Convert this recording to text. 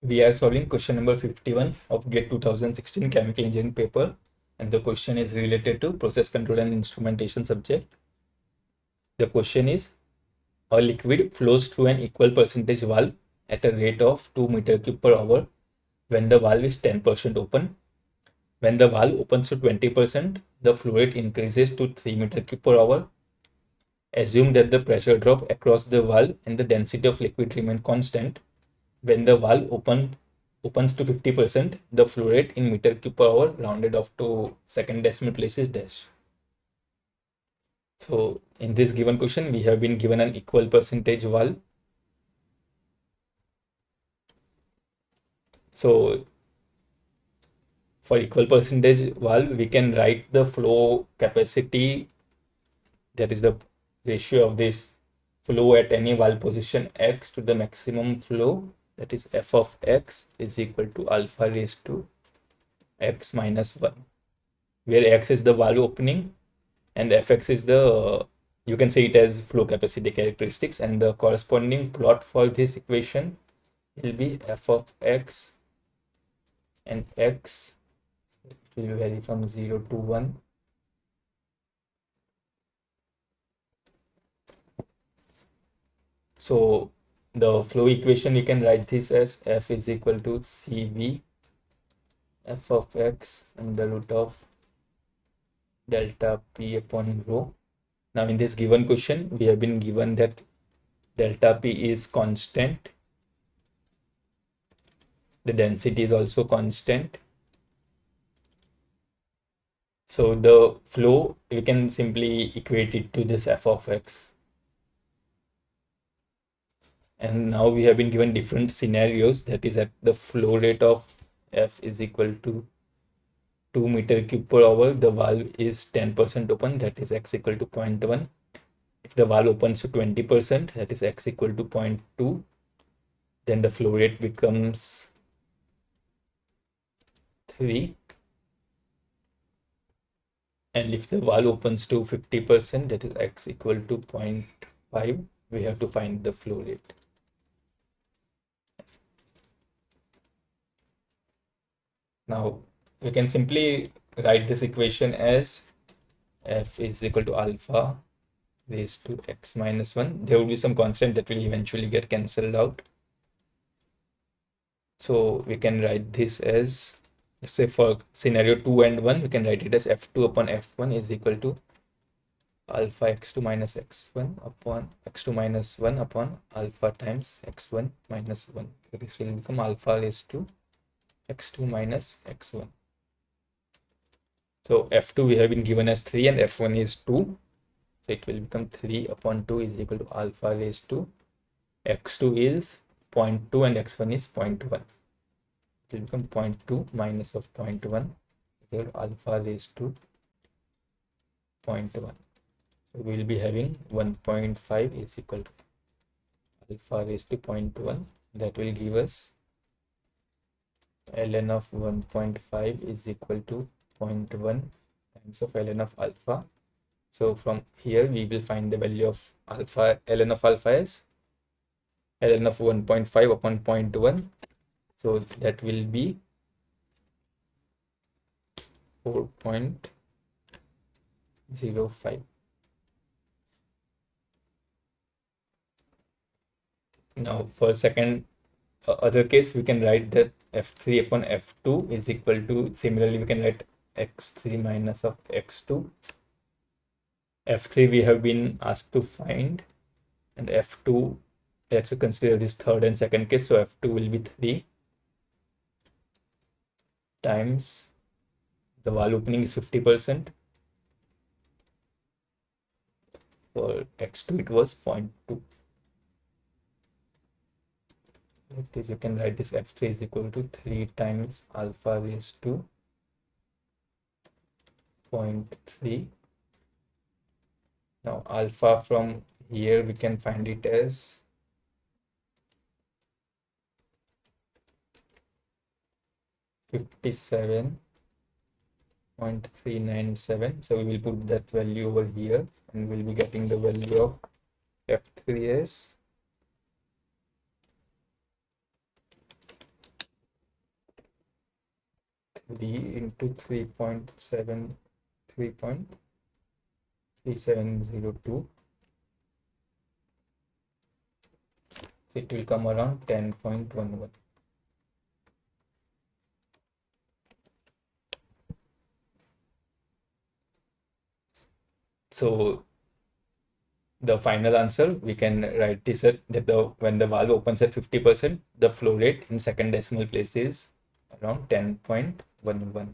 We are solving question number 51 of GATE 2016 Chemical Engineering paper, and the question is related to process control and instrumentation subject. The question is, a liquid flows through an equal percentage valve at a rate of 2 meter cube per hour when the valve is 10% open. When the valve opens to 20%, the flow rate increases to 3 meter cube per hour. Assume that the pressure drop across the valve and the density of liquid remain constant. When the valve opens to 50%, the flow rate in meter cube per hour rounded off to second decimal place is dash. So in this given question, we have been given an equal percentage valve. So for equal percentage valve, we can write the flow capacity, that is the ratio of this flow at any valve position x to the maximum flow, that is f of x is equal to alpha raised to x minus 1, where x is the valve opening and fx is the, you can say it as flow capacity characteristics, and the corresponding plot for this equation will be f of x and x will vary from 0 to 1. So the flow equation, you can write this as f is equal to cv f of x under root of delta p upon rho. Now in this given question, we have been given that delta p is constant, the density is also constant. So the flow, we can simply equate it to this f of x. And now we have been given different scenarios, that is at the flow rate of f is equal to 2 meter cube per hour, the valve is 10% open, that is x equal to 0.1. If the valve opens to 20%, that is x equal to 0.2, then the flow rate becomes 3. And if the valve opens to 50%, that is x equal to 0.5, we have to find the flow rate. Now we can simply write this equation as f is equal to alpha raised to x minus 1. There will be some constant that will eventually get cancelled out. So we can write this as, let's say for scenario 2 and 1, we can write it as f2 upon f1 is equal to alpha x2 minus x1 upon x2 minus 1 upon alpha times x1 minus 1. So this will become alpha raised to x2 minus x1. So f2 we have been given as 3 and f1 is 2. So it will become 3 upon 2 is equal to alpha raised to x2 is 0.2 and x1 is 0.1. It will become 0.2 minus of 0.1 equal to alpha raised to 0.1. So we will be having 1.5 is equal to alpha raised to 0.1. That will give us ln of 1.5 is equal to 0.1 times of ln of alpha. So from here we will find the value of alpha, ln of alpha is ln of 1.5 upon 0.1. So that will be 4.05. Now for second other case, we can write that f3 upon f2 is equal to, similarly we can write x3 minus of x2. f3 we have been asked to find, and f2, let's consider this third and second case, so f2 will be 3 times the valve opening is 50%. For x2 it was 0.2. That is, you can write this f3 is equal to 3 times alpha raised to 0.3. Now alpha from here we can find it as 57.397. So we will put that value over here and we'll be getting the value of f3 as V into 3.3702. It will come around 10.11. So the final answer we can write is that when the valve opens at 50%, the flow rate in second decimal place is around 10.11.